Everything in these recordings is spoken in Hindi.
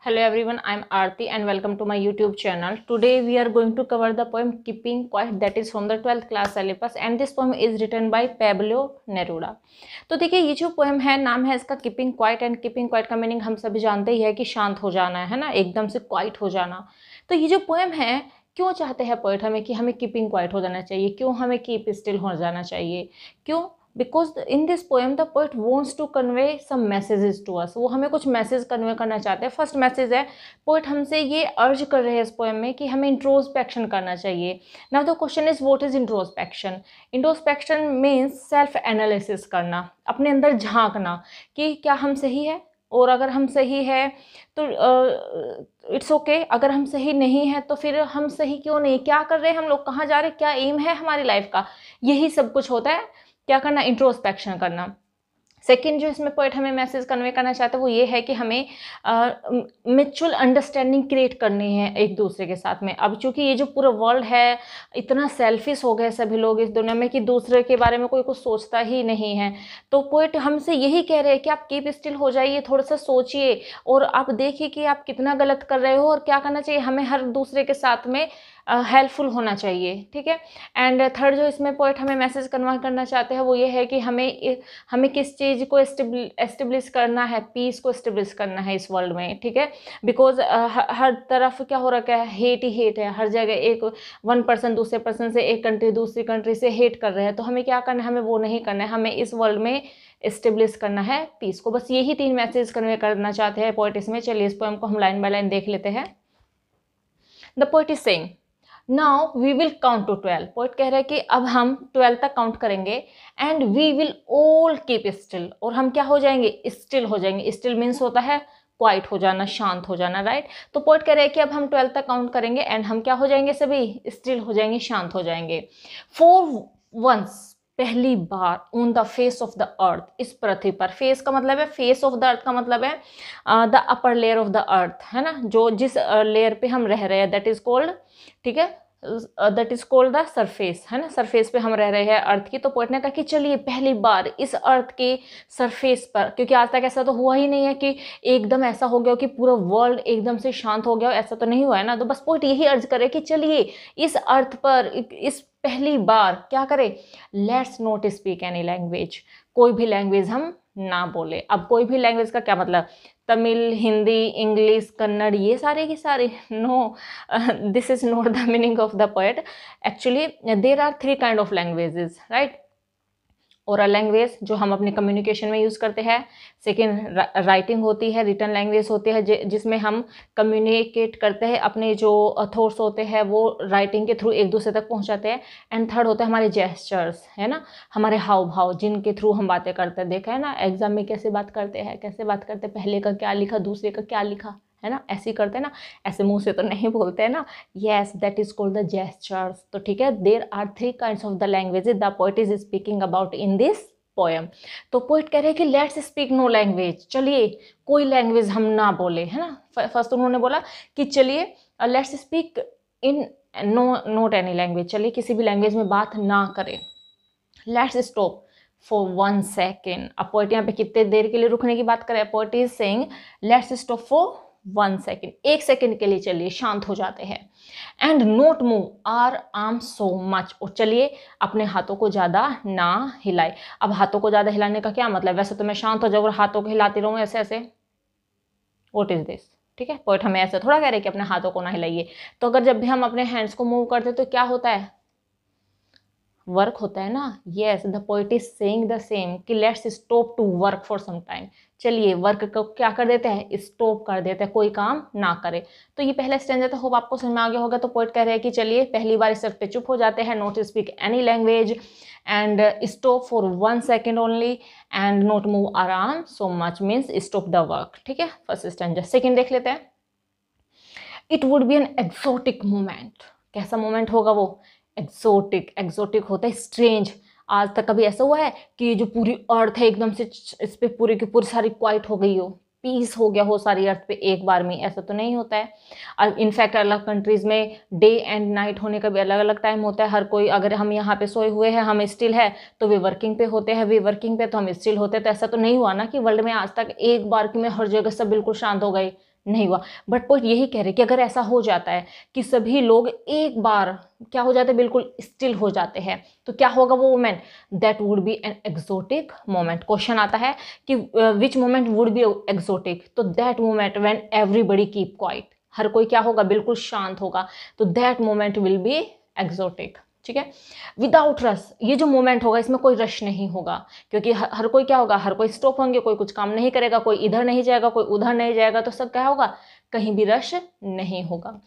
Hello everyone, I am Aarti and welcome to my YouTube channel. Today we are going to cover the poem Keeping Quiet, that is from the 12th class syllabus, and this poem is written by Pablo Neruda. तो देखिए, ये जो पोएम है, नाम है इसका keeping quiet, and keeping quiet का मीनिंग हम सभी जानते ही है कि शांत हो जाना है ना, एकदम से क्वाइट हो जाना। तो ये जो पोएम है, क्यों चाहते हैं पोएट हमें कि हमें कीपिंग क्वाइट हो जाना चाहिए, क्यों हमें कीप स्टिल हो जाना चाहिए, क्यों? Because in this poem the poet wants to convey some messages to us. वो हमें कुछ मैसेज कन्वे करना चाहते हैं। फर्स्ट मैसेज है, पोएट हमसे ये अर्ज कर रहे हैं इस पोएम में कि हमें इंट्रोस्पेक्शन करना चाहिए। Now the question is what is introspection? Introspection means self analysis करना, अपने अंदर झांकना कि क्या हम सही है, और अगर हम सही है तो इट्स ओके, अगर हम सही नहीं है तो फिर हम सही क्यों नहीं, क्या कर रहे हैं हम लोग, कहाँ जा रहे हैं, क्या एम है हमारी लाइफ का, यही सब कुछ होता है। क्या करना? इंट्रोस्पेक्शन करना। सेकेंड जो इसमें पोएट हमें मैसेज कन्वे करना चाहता है वो ये है कि हमें म्यूचुअल अंडरस्टैंडिंग क्रिएट करनी है एक दूसरे के साथ में। अब चूंकि ये जो पूरा वर्ल्ड है, इतना सेल्फिश हो गए सभी लोग इस दुनिया में कि दूसरे के बारे में कोई कुछ सोचता ही नहीं है। तो पोएट हमसे यही कह रहे हैं कि आप कीप स्टिल हो जाइए, थोड़ा सा सोचिए और आप देखिए कि आप कितना गलत कर रहे हो और क्या करना चाहिए। हमें हर दूसरे के साथ में हेल्पफुल होना चाहिए, ठीक है। एंड थर्ड जो इसमें पोएट हमें मैसेज कन्वे करना चाहते हैं वो ये है कि हमें किस चीज़ को एस्टेब्लिश करना है, पीस को एस्टेब्लिश करना है इस वर्ल्ड में, ठीक है। बिकॉज हर तरफ क्या हो रखा है, हेट ही हेट है हर जगह। एक वन पर्सन दूसरे पर्सन से, एक कंट्री दूसरी कंट्री से हेट कर रहे हैं। तो हमें क्या करना है, हमें वो नहीं करना है, हमें इस वर्ल्ड में एस्टेब्लिश करना है पीस को। बस यही 3 मैसेज कन्वे करना चाहते हैं पोएट इसमें। चलिए इस पोएम को हम लाइन बाय लाइन देख लेते हैं। The poet is saying now we will count to 12। Poet कह रहे हैं कि अब हम 12 तक काउंट करेंगे and we will all keep still, और हम क्या हो जाएंगे, स्टिल हो जाएंगे। स्टिल मीन्स होता है क्वाइट हो जाना, शांत हो जाना, राइट। तो पोएट कह रहे हैं कि अब हम 12 तक काउंट करेंगे एंड हम क्या हो जाएंगे, सभी स्टिल हो जाएंगे, शांत हो जाएंगे। फॉर वंस, पहली बार, on the face of the earth, इस पृथ्वी पर। फेस का मतलब है, फेस ऑफ द अर्थ का मतलब है the upper layer of the अर्थ, है ना, जो जिस लेयर पे हम रह रहे हैं, दैट इज कॉल्ड, ठीक है, that is called the surface, है ना, सरफेस पे हम रह रहे हैं अर्थ की। तो पोएट ने कहा कि चलिए पहली बार इस अर्थ के सरफेस पर, क्योंकि आज तक ऐसा तो हुआ ही नहीं है कि एकदम ऐसा हो गया कि पूरा वर्ल्ड एकदम से शांत हो गया, ऐसा तो नहीं हुआ है ना। तो बस पोएट यही अर्ज करे कि चलिए इस अर्थ पर इस पहली बार क्या करें, let's not speak any language, कोई भी लैंग्वेज हम ना बोले। अब कोई भी लैंग्वेज का क्या मतलब, तमिल, हिंदी, इंग्लिश, कन्नड़, ये सारे की सारे? No, this is not the meaning of the poet. Actually there are 3 kind of languages, right. Oral language जो हम अपने कम्युनिकेशन में यूज़ करते हैं। सेकेंड राइटिंग होती है, रिटन लैंग्वेज होती है जिसमें हम कम्युनिकेट करते हैं, अपने जो थॉट्स होते हैं वो राइटिंग के थ्रू एक दूसरे तक पहुंचाते हैं। एंड थर्ड होता है हमारे जेस्चर्स, है ना, हमारे हाव भाव जिनके थ्रू हम बातें करते हैं। देखा है ना एग्जाम में कैसे बात करते हैं, कैसे बात करते हैं, पहले का क्या लिखा, दूसरे का क्या लिखा, है ना, ऐसे ही करते हैं ना, ऐसे मुंह से तो नहीं बोलते हैं ना। Yes, that is called the gestures. तो ठीक है, there are 3 kinds of the languages the poet is speaking about in this poem. तो पोएट कह रहे हैं कि लेट्स स्पीक नो लैंग्वेज, चलिए कोई लैंग्वेज हम ना बोले, है ना। फर्स्ट उन्होंने बोला कि चलिए let's speak in not any language, चलिए किसी भी लैंग्वेज में बात ना करें। Let's stop for 1 second. अब पोएट यहाँ पे कितने देर के लिए रुकने की बात करें, poet is saying let's stop for 1 second, 1 second के लिए चलिए शांत हो जाते हैं। And not move our arm so much, और चलिए अपने हाथों को ज़्यादा ना हिलाए। अब हाथों को ज़्यादा हिलाने का क्या मतलब, वैसे तो मैं शांत हो जाऊँ और हाथों को हिलाती रहूँ ऐसे ऐसे, व्हाट इज दिस, ठीक है। पोएट हमें ऐसे थोड़ा कह रहे हैं कि अपने हाथों को ना हिलाइए। तो अगर जब भी हम अपने हैंड्स को मूव करते तो क्या होता है, वर्क होता है ना। Yes, the poet is saying the same कि let's stop to work for some time, चलिए वर्क को क्या कर देते हैं, स्टॉप कर देते हैं, कोई काम ना करे। तो ये पहला स्टैंजा था, होप आपको समझ में आ गया होगा। तो पोएट कह रहे हैं कि चलिए पहली बार इस पे चुप हो जाते हैं, not speak any language and stop for 1 second only and not move आराम so much means stop the work, ठीक है, फर्स्ट स्टैंजा। सेकेंड देख लेते हैं। It would be an exotic moment, कैसा मोमेंट होगा वो, एक्सोटिक। एक्सोटिक होता है स्ट्रेंज। आज तक कभी ऐसा हुआ है कि ये जो पूरी अर्थ है एकदम से इस पे पूरी की पूरी सारी क्वाइट हो गई हो, पीस हो गया हो सारी अर्थ पे एक बार में, ऐसा तो नहीं होता है। इनफैक्ट अलग कंट्रीज में डे एंड नाइट होने का भी अलग अलग टाइम होता है। हर कोई, अगर हम यहाँ पे सोए हुए हैं, हम स्टिल है, तो वे वर्किंग पे होते हैं, वे वर्किंग पे तो हम स्टिल होते हैं। तो ऐसा तो नहीं हुआ ना कि वर्ल्ड में आज तक एक बार की में हर जगह सब बिल्कुल शांत हो गए, नहीं हुआ। बट पॉइंट यही कह रहे कि अगर ऐसा हो जाता है कि सभी लोग एक बार क्या हो जाते हैं, बिल्कुल स्टिल हो जाते हैं, तो क्या होगा वो moment, that would be an exotic moment. Question आता है कि which moment would be exotic, तो that moment when everybody keep quiet, हर कोई क्या होगा, बिल्कुल शांत होगा, तो that moment will be exotic. ठीक है, विदाउट रश, ये जो मोमेंट होगा इसमें कोई रश नहीं होगा, क्योंकि हर कोई क्या होगा, हर कोई स्टॉप होंगे, कोई कुछ काम नहीं करेगा, कोई इधर नहीं जाएगा, कोई उधर नहीं जाएगा, तो सब क्या होगा, कहीं भी रश नहीं होगा।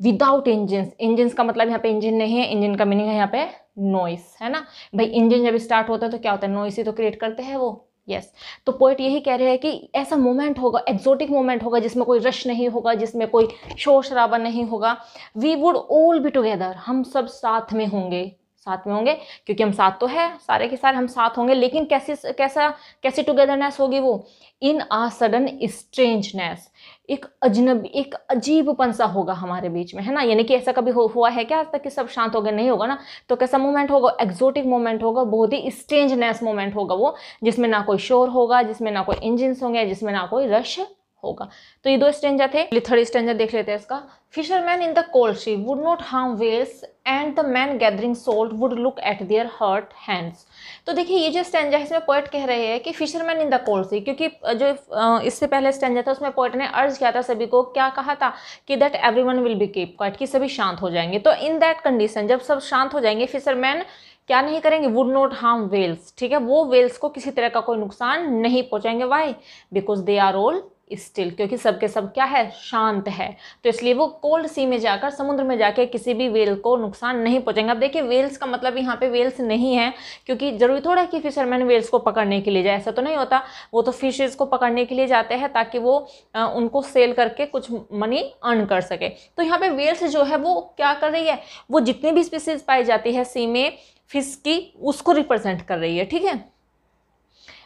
विदाउट इंजन, इंजन का मतलब यहाँ पे इंजन नहीं है, इंजन का मीनिंग है यहाँ पे नॉइस, है ना भाई। इंजन जब स्टार्ट होता है तो क्या होता है, नॉइस ही तो क्रिएट करते हैं वो। यस, तो पोएट यही कह रहे हैं कि ऐसा मोमेंट होगा, एक्सोटिक मोमेंट होगा, जिसमें कोई रश नहीं होगा, जिसमें कोई शोर शराबा नहीं होगा। We would all be together, हम सब साथ में होंगे, साथ में होंगे, क्योंकि हम साथ तो है, सारे के सारे हम साथ होंगे, लेकिन कैसी टुगेदरनेस होगी वो, इन आ सडन स्ट्रेंजनेस, एक अजनबी, एक अजीबपन सा होगा हमारे बीच में, है ना। यानी कि ऐसा कभी हुआ है क्या आज तक कि सब शांत हो गए, नहीं होगा ना। तो कैसा मोमेंट होगा, एक्सोटिक मोमेंट होगा, बहुत ही स्ट्रेंजनेस मोमेंट होगा वो, जिसमें ना कोई शोर होगा, जिसमें ना कोई इंजिन होंगे, जिसमें ना कोई रश होगा। तो ये दो स्टेंजर थे। थर्ड स्टेंजर देख लेते हैं इसका। Fisherman in the cold sea would not harm whales and the man gathering salt would look at their hurt hands. तो देखिए ये जो स्टेंजर है इसमें पोएट कह रहे हैं कि फिशरमैन इन द कोल्ड सी, क्योंकि जो इससे पहले स्टेंजर था उसमें पोएट ने अर्ज किया था सभी को, क्या कहा था कि that everyone will be keep quiet, कि सभी शांत हो जाएंगे। तो इन दैट कंडीशन, जब सब शांत हो जाएंगे, फिशरमैन क्या नहीं करेंगे, वुड नॉट हार्म वेल्स, ठीक है, वो वेल्स को किसी तरह का कोई नुकसान नहीं पहुंचाएंगे। Why, because they are all still, क्योंकि सबके सब क्या है, शांत है, तो इसलिए वो कोल्ड सी में जाकर, समुद्र में जाकर किसी भी वेल को नुकसान नहीं पहुंचेंगे। अब देखिए वेल्स का मतलब यहाँ पे वेल्स नहीं है, क्योंकि जरूरी थोड़ा है कि फिशरमैन वेल्स को पकड़ने के लिए जाए, ऐसा तो नहीं होता। वो तो फिशेस को पकड़ने के लिए जाते हैं ताकि वो उनको सेल करके कुछ मनी अर्न कर सके। तो यहाँ पे वेल्स जो है वो क्या कर रही है, वो जितनी भी स्पीसीज पाई जाती है सी में फिश की, उसको रिप्रेजेंट कर रही है, ठीक है।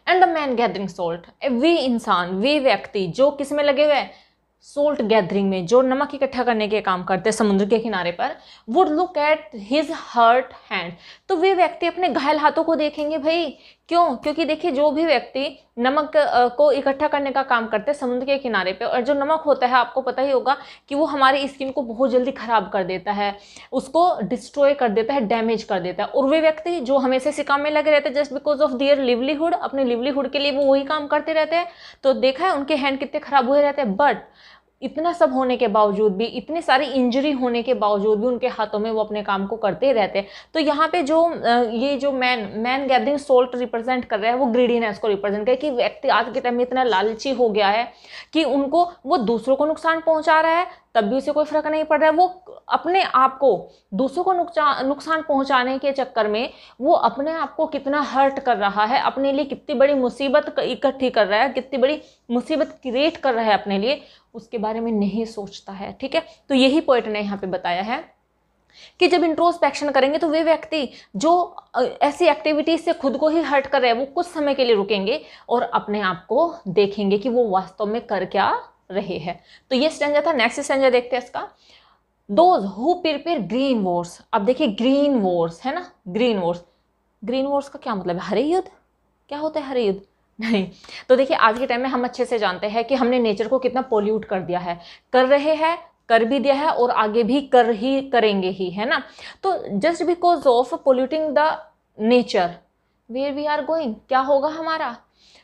And the man gathering salt, वे इंसान, वे व्यक्ति जो किस में लगे हुए हैं, सोल्ट गैदरिंग में, जो नमक इकट्ठा करने के काम करते हैं समुद्र के किनारे पर, would look at his hurt hand, तो वे व्यक्ति अपने घायल हाथों को देखेंगे भाई। क्यों, क्योंकि देखिए जो भी व्यक्ति नमक को इकट्ठा करने का काम करते हैं समुद्र के किनारे पे, और जो नमक होता है आपको पता ही होगा कि वो हमारी स्किन को बहुत जल्दी खराब कर देता है, उसको डिस्ट्रॉय कर देता है, डैमेज कर देता है। और वे व्यक्ति जो हमेशा इसी काम में लगे रहते हैं just because of their livelihood, अपने लिवलीहुड के लिए वो वही काम करते रहते हैं, तो देखा है उनके हैंड कितने खराब हुए रहते हैं। बट इतना सब होने के बावजूद भी, इतनी सारी इंजरी होने के बावजूद भी उनके हाथों में वो अपने काम को करते रहते हैं। तो यहाँ पे जो ये जो मैन गैदरिंग सोल्ट रिप्रेजेंट कर रहा है वो ग्रीडीनेस को रिप्रेजेंट कर, कि व्यक्ति आज के टाइम में इतना लालची हो गया है कि उनको वो दूसरों को नुकसान पहुंचा रहा है तब भी उसे कोई फर्क नहीं पड़ रहा है। वो अपने आप को दूसरों को नुकसान पहुंचाने के चक्कर में वो अपने आप को कितना हर्ट कर रहा है, अपने लिए कितनी बड़ी मुसीबत इकट्ठी कर रहा है, कितनी बड़ी मुसीबत क्रिएट कर रहा है अपने लिए, उसके बारे में नहीं सोचता है, ठीक है। तो यही पॉइंट ने यहाँ पे बताया है कि जब इंट्रोस्पेक्शन करेंगे तो वे व्यक्ति जो ऐसी एक्टिविटीज से खुद को ही हर्ट कर रहे हैं वो कुछ समय के लिए रुकेंगे और अपने आप को देखेंगे कि वो वास्तव में कर क्या रहे हैं। तो ये स्टेंजा था। नेक्स्ट स्टेंजा देखते हैं इसका। Those who prepare green Wars, अब देखिए ग्रीन वॉर्स है ना, ग्रीन वॉर्स, ग्रीन वॉर्स का क्या मतलब है, हरे युद्ध, क्या होता है हरे युद्ध, नहीं। तो देखिए आज के टाइम में हम अच्छे से जानते हैं कि हमने नेचर को कितना पोल्यूट कर दिया है, कर रहे हैं, कर भी दिया है और आगे भी करेंगे ही, है ना। तो just because of polluting the nature where we are going, क्या होगा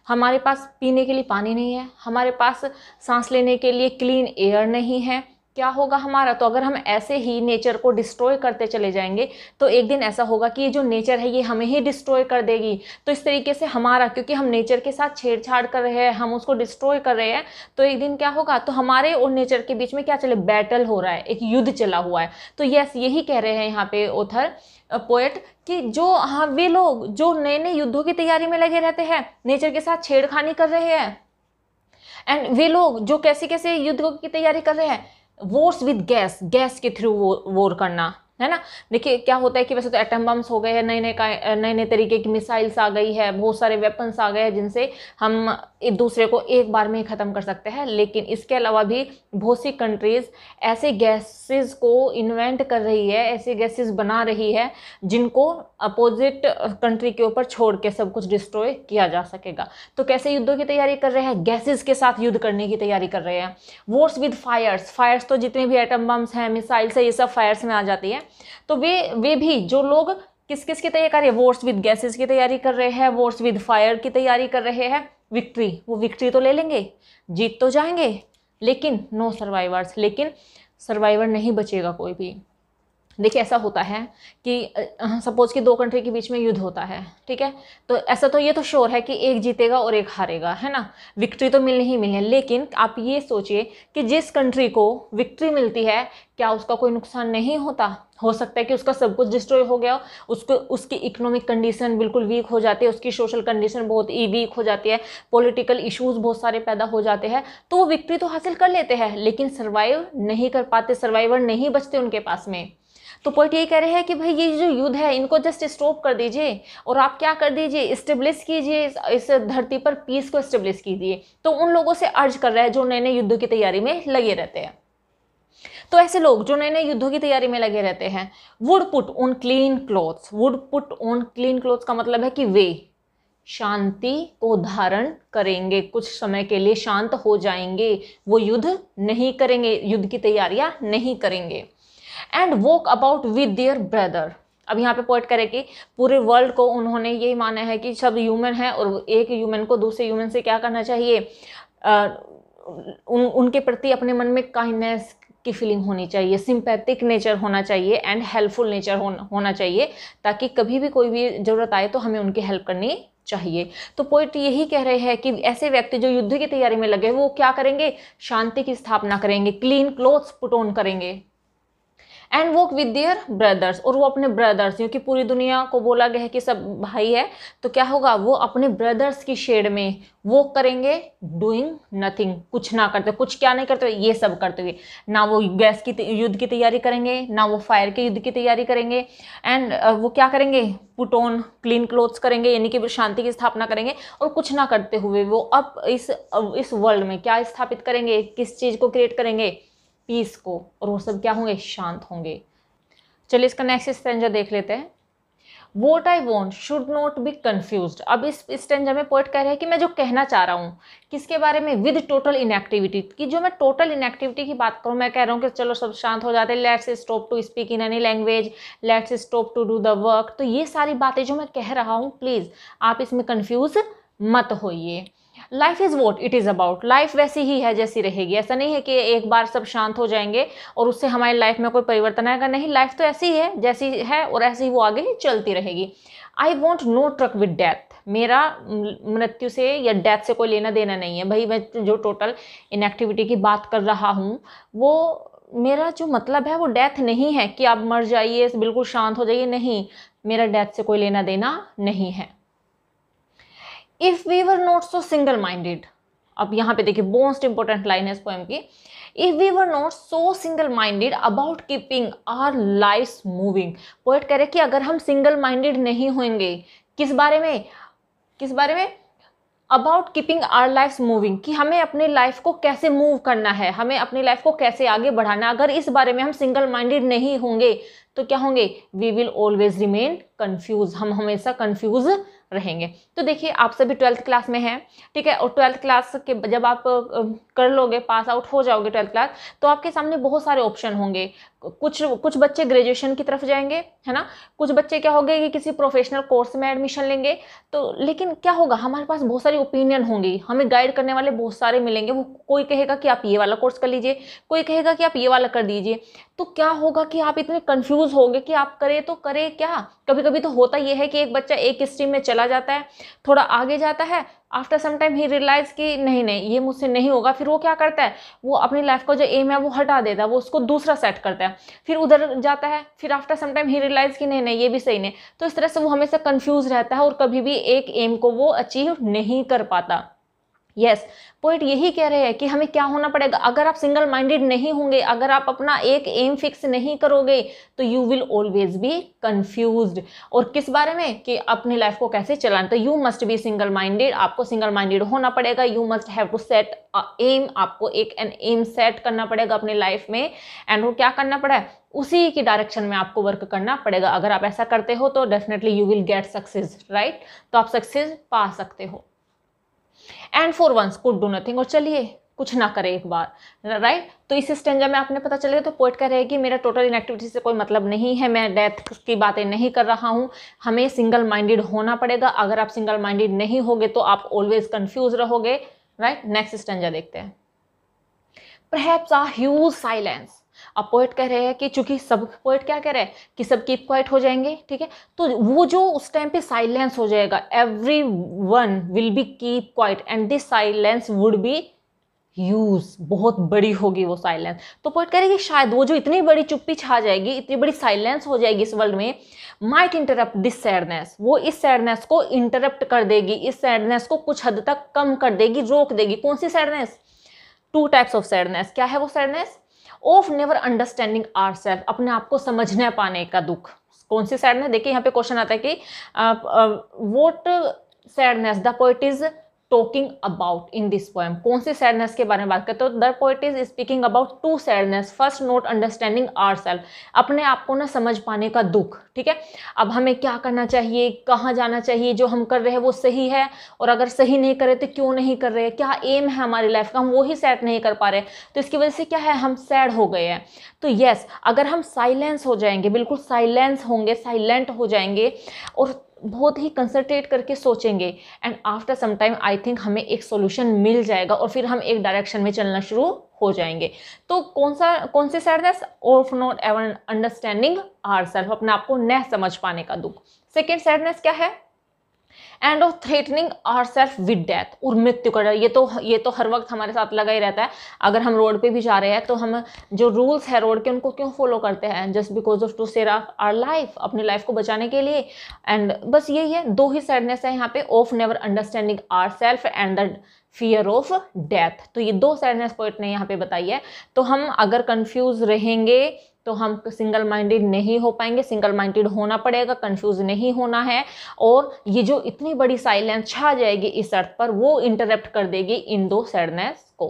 हमारे पास पीने के लिए पानी नहीं है, हमारे पास सांस लेने के लिए क्लीन एयर नहीं है, क्या होगा हमारा। तो अगर हम ऐसे ही नेचर को डिस्ट्रॉय करते चले जाएंगे तो एक दिन ऐसा होगा कि ये जो नेचर है ये हमें ही डिस्ट्रॉय कर देगी। तो इस तरीके से हमारा, क्योंकि हम नेचर के साथ छेड़छाड़ कर रहे हैं, हम उसको डिस्ट्रॉय कर रहे हैं, तो एक दिन क्या होगा, तो हमारे और नेचर के बीच में क्या चले, बैटल हो रहा है, एक युद्ध चला हुआ है। तो यस यही कह रहे हैं यहाँ पे ऑथर पोएट कि जो हाँ वे लोग जो नए नए युद्धों की तैयारी में लगे रहते हैं, नेचर के साथ छेड़खानी कर रहे हैं, एंड वे लोग जो कैसे कैसे युद्धों की तैयारी कर रहे हैं, वॉर्स विद गैस, गैस के थ्रू वॉर करना, है ना। देखिए क्या होता है कि वैसे तो एटम बम्स हो गए हैं, नए नए तरीके की मिसाइल्स आ गई है, बहुत सारे वेपन्स आ गए हैं जिनसे हम एक दूसरे को एक बार में ही ख़त्म कर सकते हैं। लेकिन इसके अलावा भी बहुत सी कंट्रीज़ ऐसे गैसेस को इन्वेंट कर रही है, ऐसे गैसेस बना रही है जिनको अपोजिट कंट्री के ऊपर छोड़ के सब कुछ डिस्ट्रॉय किया जा सकेगा। तो कैसे युद्धों की तैयारी कर रहे हैं? गैसेस के साथ युद्ध करने की तैयारी कर रहे हैं। वॉर्स विद फायर्स, फायर्स तो जितने भी एटम बम्स हैं, मिसाइल्स है, ये सब फायर्स में आ जाती है। तो वे भी जो लोग किस किस की तैयारी कर रहे हैं, वॉर्स विद गैसेस की तैयारी कर रहे हैं, वॉर्स विद फायर की तैयारी कर रहे हैं, विक्ट्री, वो विक्ट्री तो ले लेंगे, जीत तो जाएंगे, लेकिन नो सर्वाइवर्स, लेकिन सर्वाइवर नहीं बचेगा कोई भी। देखिए ऐसा होता है कि सपोज कि दो कंट्री के बीच में युद्ध होता है, ठीक है, तो ऐसा तो ये तो श्योर है कि एक जीतेगा और एक हारेगा, है ना, विक्ट्री तो मिलनी ही मिलनी है। लेकिन आप ये सोचिए कि जिस कंट्री को विक्ट्री मिलती है, क्या उसका कोई नुकसान नहीं होता? हो सकता है कि उसका सब कुछ डिस्ट्रॉय हो गया, उसको उसकी इकोनॉमिक कंडीशन बिल्कुल वीक हो जाती है, उसकी सोशल कंडीशन बहुत ही वीक हो जाती है, पॉलिटिकल इश्यूज बहुत सारे पैदा हो जाते हैं, तो वो विक्ट्री तो हासिल कर लेते हैं लेकिन सर्वाइव नहीं कर पाते, सर्वाइवर नहीं बचते उनके पास में। तो पॉइंट ये कह रहे हैं कि भाई ये जो युद्ध है इनको जस्ट स्टॉप कर दीजिए और आप क्या कर दीजिए, इस्टेब्लिश कीजिए इस धरती पर पीस को इस्टेब्लिश कीजिए। तो उन लोगों से अर्ज कर रहा है जो नए नए युद्धों की तैयारी में लगे रहते हैं। तो ऐसे लोग जो नए नए युद्धों की तैयारी में लगे रहते हैं, would put on clean clothes, would put on clean clothes का मतलब है कि वे शांति को धारण करेंगे, कुछ समय के लिए शांत हो जाएंगे, वो युद्ध नहीं करेंगे, युद्ध की तैयारियां नहीं करेंगे। And walk about with their brother, अब यहाँ पे पॉइंट करें कि पूरे वर्ल्ड को उन्होंने यही माना है कि सब ह्यूमन है और एक ह्यूमन को दूसरे ह्यूमन से क्या करना चाहिए, उनके प्रति अपने मन में काइंडनेस की फीलिंग होनी चाहिए, सिंपैथिक नेचर होना चाहिए एंड हेल्पफुल नेचर होना चाहिए, ताकि कभी भी कोई भी ज़रूरत आए तो हमें उनकी हेल्प करनी चाहिए। तो पॉइंट यही कह रहे हैं कि ऐसे व्यक्ति जो युद्ध की तैयारी में लगे वो क्या करेंगे, शांति की स्थापना करेंगे, क्लीन क्लोथ्स पुट ऑन करेंगे, and walk with their brothers, और वो अपने ब्रदर्स, क्योंकि पूरी दुनिया को बोला गया है कि सब भाई है, तो क्या होगा, वो अपने ब्रदर्स की शेड में वॉक करेंगे, डूइंग नथिंग, कुछ ना करते, कुछ क्या नहीं करते, ये सब करते हुए, ना वो गैस की युद्ध की तैयारी करेंगे, ना वो फायर के युद्ध की तैयारी करेंगे, एंड वो क्या करेंगे, पुट ऑन क्लीन क्लोथ्स करेंगे, यानी कि शांति की स्थापना करेंगे, और कुछ ना करते हुए वो अब इस वर्ल्ड में क्या स्थापित करेंगे, किस चीज़ को क्रिएट करेंगे, पीस को, और वो सब क्या होंगे, शांत होंगे। चलिए इसका नेक्स्ट स्टेंजा देख लेते हैं। What I want should not be confused, अब इस स्टेंजा में पोएट कह रहे हैं कि मैं जो कहना चाह रहा हूँ किसके बारे में, विद टोटल इनएक्टिविटी, कि जो मैं टोटल इनएक्टिविटी की बात करूँ, मैं कह रहा हूँ कि चलो सब शांत हो जाते हैं, let's stop to speak in any language, let's stop to do the work, तो ये सारी बातें जो मैं कह रहा हूँ प्लीज़ आप इसमें कन्फ्यूज मत होइए। Life is what it is about, life वैसी ही है जैसी रहेगी, ऐसा नहीं है कि एक बार सब शांत हो जाएंगे और उससे हमारी लाइफ में कोई परिवर्तन आएगा, नहीं, लाइफ तो ऐसी ही है जैसी है और ऐसे ही वो आगे चलती रहेगी। I want no truck with death, मेरा मृत्यु से या डेथ से कोई लेना देना नहीं है भाई, मैं जो टोटल इनएक्टिविटी की बात कर रहा हूँ वो मेरा जो मतलब है वो डेथ नहीं है कि आप मर जाइए बिल्कुल शांत हो जाइए, नहीं, मेरा डेथ से कोई लेना देना नहीं है। If we were not so single minded, अब यहाँ पे देखिए मोस्ट इंपॉर्टेंट लाइन है इस पोएम की, if we were not so single minded about keeping our lives moving, poet कह रहे कि अगर हम सिंगल माइंडेड नहीं होंगे, किस बारे में, about keeping our lives moving, कि हमें अपनी लाइफ को कैसे मूव करना है, हमें अपनी लाइफ को कैसे आगे बढ़ाना, अगर इस बारे में हम सिंगल माइंडेड नहीं होंगे तो क्या होंगे, we will always remain confuse, हम हमेशा कंफ्यूज रहेंगे। तो देखिए आप सभी 12th क्लास में हैं, ठीक है, और 12th क्लास के जब आप कर लोगे, पास आउट हो जाओगे 12th क्लास, तो आपके सामने बहुत सारे ऑप्शन होंगे, कुछ बच्चे ग्रेजुएशन की तरफ जाएंगे, है ना, कुछ बच्चे क्या होंगे कि किसी प्रोफेशनल कोर्स में एडमिशन लेंगे, तो लेकिन क्या होगा, हमारे पास बहुत सारी ओपिनियन होंगी, हमें गाइड करने वाले बहुत सारे मिलेंगे, वो कोई कहेगा कि आप ये वाला कोर्स कर लीजिए, कोई कहेगा कि आप ये वाला कर दीजिए, तो क्या होगा कि आप इतने कंफ्यूज होंगे कि आप करें तो करें क्या। कभी कभी तो होता ये है कि एक बच्चा एक स्ट्रीम में चला जाता है, थोड़ा आगे जाता है, आफ्टर सम टाइम ही रियलाइज कि नहीं ये मुझसे नहीं होगा, फिर वो क्या करता है, वो अपनी लाइफ का जो एम है वो हटा देता है, वो उसको दूसरा सेट करता है, फिर उधर जाता है, फिर आफ्टर सम टाइम ही रियलाइज कि नहीं ये भी सही नहीं, तो इस तरह से वो हमेशा कंफ्यूज रहता है और कभी भी एक एम को वो अचीव नहीं कर पाता। यस, पॉइंट यही कह रहे हैं कि हमें क्या होना पड़ेगा। अगर आप सिंगल माइंडेड नहीं होंगे, अगर आप अपना एक एम फिक्स नहीं करोगे, तो you will always be confused. और किस बारे में, कि अपनी लाइफ को कैसे चलाना। तो you must be single minded, आपको सिंगल माइंडेड होना पड़ेगा। You must have to set aim, आपको एक एन एम सेट करना पड़ेगा अपनी लाइफ में। एंड वो क्या करना पड़ा है, उसी की डायरेक्शन में आपको वर्क करना पड़ेगा। अगर आप ऐसा करते हो तो definitely you will get success, right. तो आप सक्सेस पा सकते हो। And for once could do nothing, और चलिए कुछ ना करे एक बार, राइट। तो इस स्टेंजा में आपने पता चलेगा, तो पोइट कह रहे हैं कि मेरा टोटल इनएक्टिविटी से कोई मतलब नहीं है, मैं डेथ की बातें नहीं कर रहा हूँ, हमें सिंगल माइंडेड होना पड़ेगा। अगर आप सिंगल माइंडेड नहीं होगे तो आप ऑलवेज कंफ्यूज रहोगे, राइट। नेक्स्ट स्टेंजा देखते हैं। Perhaps a huge silence. अब पोएट कह रहे हैं कि चूंकि सब, पोएट क्या कह रहे हैं कि सब कीप क्वाइट हो जाएंगे, ठीक है। तो वो जो उस टाइम पे साइलेंस हो जाएगा, every one will be keep quiet and this silence would be huge, बहुत बड़ी होगी वो साइलेंस। तो पोएट कह रहे हैं कि शायद वो जो इतनी बड़ी चुप्पी छा जाएगी, इतनी बड़ी साइलेंस हो जाएगी इस वर्ल्ड में, माइट इंटरप्ट दिस सैडनेस, वो इस सैडनेस को इंटरप्ट कर देगी, इस सैडनेस को कुछ हद तक कम कर देगी, रोक देगी। कौन सी sadness? Two types of sadness. क्या है वो sadness? Of never understanding ourselves, अपने आप को समझ न पाने का दुख। कौन सी सैडनेस? देखिए यहाँ पे क्वेश्चन आता है कि what sadness the poet is talking about in this poem. कौन सी सैडनेस के बारे में बात करते हो? The poet is speaking about two sadness. First, not understanding ourselves, अपने आप को ना समझ पाने का दुख, ठीक है। अब हमें क्या करना चाहिए, कहाँ जाना चाहिए, जो हम कर रहे हैं वो सही है, और अगर सही नहीं कर रहे तो क्यों नहीं कर रहे, क्या एम है हमारी लाइफ का, हम वो ही सेट नहीं कर पा रहे, तो इसकी वजह से क्या है, हम सैड हो गए हैं। तो यस, अगर हम साइलेंस हो जाएंगे, बिल्कुल साइलेंस होंगे, साइलेंट हो जाएंगे और बहुत ही कंसंट्रेट करके सोचेंगे, and after some time I think हमें एक सॉल्यूशन मिल जाएगा और फिर हम एक डायरेक्शन में चलना शुरू हो जाएंगे। तो कौन सी sadness? Of not ever understanding ourselves, अपने आप को न समझ पाने का दुख। सेकेंड सैडनेस क्या है? And of threatening ourself with death, और मृत्यु का डर। ये तो हर वक्त हमारे साथ लगा ही रहता है। अगर हम रोड पे भी जा रहे हैं तो हम जो रूल्स है रोड के उनको क्यों फॉलो करते हैं? Just because of to save our life, अपनी लाइफ को बचाने के लिए। एंड बस यही है, दो ही सैडनेस है यहाँ पे, of never understanding ourself and the fear of death. तो ये दो सैडनेस पोएट ने यहाँ पे बताई है। तो हम अगर कंफ्यूज रहेंगे तो हम सिंगल माइंडेड नहीं हो पाएंगे, सिंगल माइंडेड होना पड़ेगा, कंफ्यूज नहीं होना है। और ये जो इतनी बड़ी साइलेंस छा जाएगी इस अर्थ पर, वो इंटरप्ट कर देगी इन दो सैडनेस को।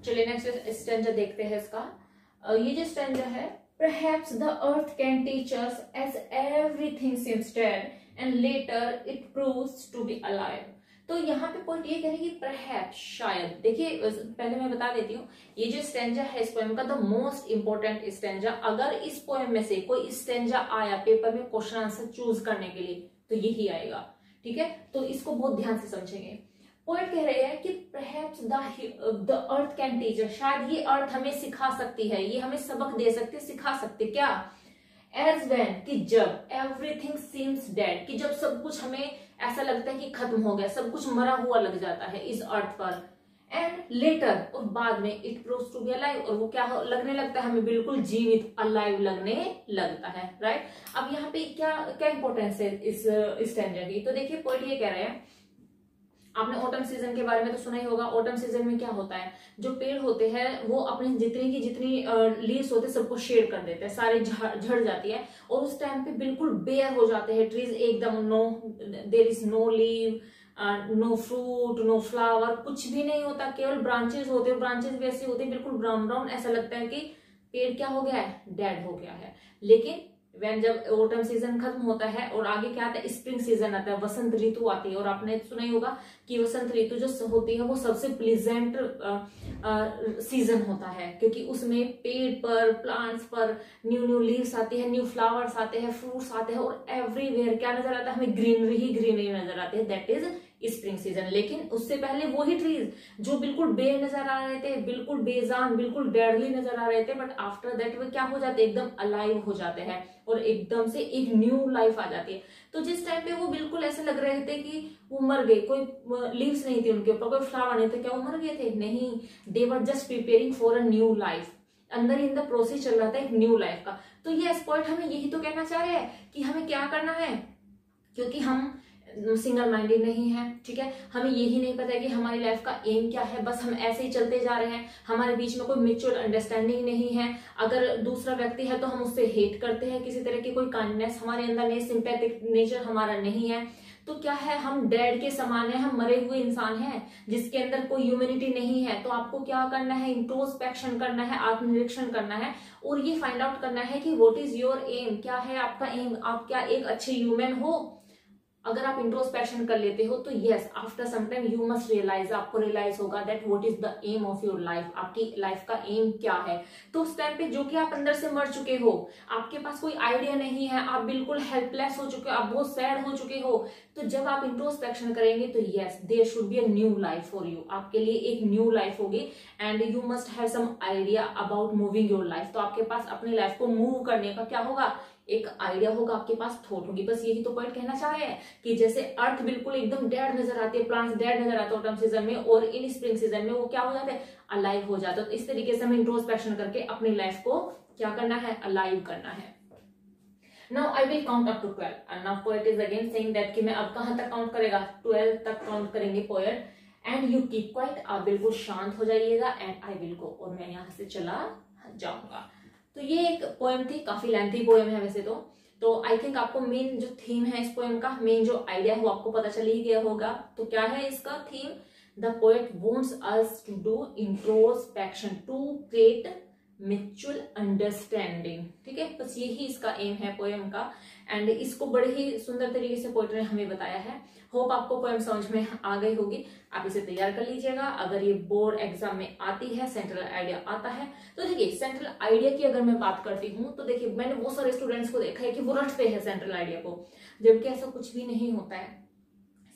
चलिए नेक्स्ट स्टेंजा देखते हैं इसका। ये जो स्टेंजा है, perhaps the earth can teach us as everything seems dead and later it proves to be alive। तो यहाँ पे पॉइंट ये कह रहे हैं कि परहैप्स, शायद। देखिए पहले मैं बता देती हूँ, ये जो स्टेंजा है इस पोएम का द मोस्ट इंपॉर्टेंट स्टेंजा, अगर इस पोएम में से कोई स्टेंजा आया पेपर में क्वेश्चन आंसर चूज करने के लिए तो यही आएगा, ठीक है। तो इसको बहुत ध्यान से समझेंगे। पोएट कह रहे हैं कि perhaps the earth can teach us, शायद ये अर्थ हमें सिखा सकती है, ये हमें सबक दे सकती है, सिखा सकती है। क्या? एज वेन, कि जब, एवरीथिंग सीम्स डेड, कि जब सब कुछ हमें ऐसा लगता है कि खत्म हो गया, सब कुछ मरा हुआ लग जाता है इस अर्थ पर। एंड लेटर, और बाद में, it proves to be alive, और वो क्या लगने लगता है हमें, बिल्कुल जीवित, अलाइव लगने लगता है, राइट। अब यहाँ पे क्या क्या इंपॉर्टेंस है इस स्टेंजा की? तो देखिए पोएट ये कह रहे हैं, आपने ऑटम सीजन के बारे में तो सुना ही होगा। ऑटम सीजन में क्या होता है, जो पेड़ होते हैं वो अपने जितनी की जितनी लीव्स होते हैं सबको शेड कर देते हैं, सारे झड़ जाती है, और उस टाइम पे बिल्कुल बेयर हो जाते हैं ट्रीज, एकदम no, there is no leave, no fruit, no flower, कुछ भी नहीं होता, केवल ब्रांचेस होते हैं। ब्रांचेस भी ऐसी होती है बिल्कुल ब्राउन ब्राउन, ऐसा लगता है कि पेड़ क्या हो गया है, डेड हो गया है। लेकिन वैन जब ऑटम सीजन खत्म होता है और आगे क्या आता है, स्प्रिंग सीजन आता है, वसंत ऋतु आती है। और आपने सुना ही होगा कि वसंत ऋतु जो होती है वो सबसे प्लीजेंट सीजन होता है, क्योंकि उसमें पेड़ पर, प्लांट्स पर न्यू न्यू लीव्स आती है, न्यू फ्लावर्स आते हैं, फ्रूट्स आते हैं, और एवरीवेयर क्या नजर आता है हमें, ग्रीनरी ही ग्रीनरी नजर आती है, दैट इज स्प्रिंग सीजन। लेकिन उससे पहले वही ट्रीज जो बिल्कुल बेर नजर आ रहे थे, बिल्कुल बेजान, बिल्कुल डेडली नजर आ रहे थे, बट आफ्टर दैट वो क्या हो जाते हैं, एकदम अलाइव हो जाते हैं और एकदम से एक न्यू लाइफ आ जाती है। तो जिस टाइम पे वो बिल्कुल ऐसे लग रहे थे कि वो मर गए, कोई लीव्स नहीं थी उनके ऊपर, कोई फ्लावर नहीं था, क्या वो मर गए थे? नहीं, they were just preparing for a new life, अंदर इन द प्रोसेस चल रहा था एक न्यू लाइफ का। तो ये पॉइंट हमें यही तो कहना चाह रहे हैं कि हमें क्या करना है, क्योंकि हम सिंगल माइंडेड नहीं है, ठीक है, हमें यही नहीं पता है कि हमारी लाइफ का एम क्या है, बस हम ऐसे ही चलते जा रहे हैं, हमारे बीच में कोई म्यूचुअल अंडरस्टैंडिंग नहीं है, अगर दूसरा व्यक्ति है तो हम उससे हेट करते हैं, किसी तरह की कोई काइंडनेस हमारे अंदर नहीं, सिंपैथिक नेचर हमारा नहीं है, तो क्या है, हम डेड के समान है, हम मरे हुए इंसान हैं जिसके अंदर कोई ह्यूमैनिटी नहीं है। तो आपको क्या करना है, इंट्रोस्पेक्शन करना है, आत्मनिरीक्षण करना है और ये फाइंड आउट करना है कि व्हाट इज योर एम, क्या है आपका एम, आप क्या एक अच्छे ह्यूमन हो। अगर आप इंट्रोस्पेक्शन कर लेते हो तो yes, after some time you must realise, आपको रियलाइज होगा that what is the aim of your life, आपकी लाइफ का एम क्या है। तो उस टाइम पे जो कि आप अंदर से मर चुके हो, आपके पास कोई आइडिया नहीं है, आप बिल्कुल हेल्पलेस हो चुके हो, आप बहुत सैड हो चुके हो, तो जब आप इंट्रोस्पेक्शन करेंगे तो yes, there should be a new life for you, आपके लिए एक न्यू लाइफ होगी and you must have some idea about moving your life. तो आपके पास अपनी लाइफ को मूव करने का क्या होगा, एक आइडिया होगा, आपके पास थॉट होगी। बस यही तो पॉइंट कहना चाह रहे हैं कि जैसे अर्थ बिल्कुल एकदम डेड नजर आती है, प्लांट्स डेड नजर आते हैं ऑटम सीजन में, और इन स्प्रिंग सीजन में वो क्या हो जाते हैं, अलाइव हो जाते हैं। तो इस तरीके से हमें इंट्रोस्पेक्शन करके अपनी लाइफ को क्या करना है, अलाइव करना है। Now I will count up to 12 and now poet is again saying that कि मैं अब कहां तक काउंट करेगा, 12 तक काउंट करेंगे poet, and you keep quiet, आप बिल्कुल शांत हो जाइएगा, and I will go, और मैं यहाँ से चला जाऊंगा। तो ये एक पोएम थी, काफी लेंथी पोएम है वैसे तो आई थिंक आपको मेन जो थीम है इस पोएम का, मेन जो आइडिया है वो आपको पता चल ही गया होगा। तो क्या है इसका theme, the poet wants us to do introspection to create mutual understanding, ठीक है, बस यही इसका एम है पोएम का, एंड इसको बड़े ही सुंदर तरीके से पोएट ने हमें बताया है। होप आपको पोएम समझ में आ गई होगी, आप इसे तैयार कर लीजिएगा। अगर ये बोर्ड एग्जाम में आती है, सेंट्रल आइडिया आता है, तो देखिए सेंट्रल आइडिया की अगर मैं बात करती हूँ तो देखिए मैंने बहुत सारे स्टूडेंट्स को देखा है कि वो रटते हैं सेंट्रल आइडिया को, जबकि ऐसा कुछ भी नहीं होता है।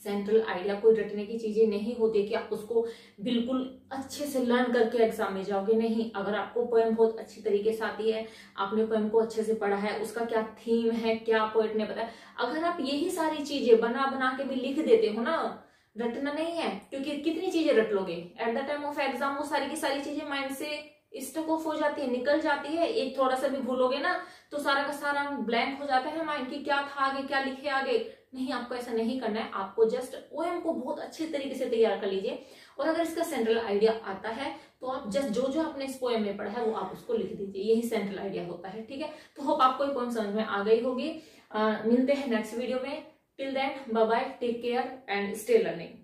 सेंट्रल आइडिया कोई रटने की चीजें नहीं होती कि आप उसको बिल्कुल अच्छे से लर्न करके एग्जाम में जाओगे, नहीं। अगर आपको पोएम बहुत अच्छी तरीके से आती है, आपने पोएम को अच्छे से पढ़ा है, उसका क्या थीम है, क्या पोएट ने बताया, अगर आप यही सारी चीजें बना बना के भी लिख देते हो ना, रटना नहीं है, क्योंकि कितनी चीजें रट लोगे at the time of exam, वो सारी की सारी चीजें माइंड से स्टक ऑफ हो जाती है, निकल जाती है। एक थोड़ा सा भी भूलोगे ना तो सारा का सारा ब्लैंक हो जाता है माइंड की, क्या था आगे, क्या लिखे आगे। नहीं, आपको ऐसा नहीं करना है, आपको जस्ट पोएम को बहुत अच्छे तरीके से तैयार कर लीजिए, और अगर इसका सेंट्रल आइडिया आता है तो आप जस्ट जो जो आपने इस पोएम में पढ़ा है वो आप उसको लिख दीजिए, यही सेंट्रल आइडिया होता है, ठीक है। तो होप आपको ये पोएम समझ में आ गई होगी। मिलते हैं नेक्स्ट वीडियो में, till then bye bye, take care and stay learning.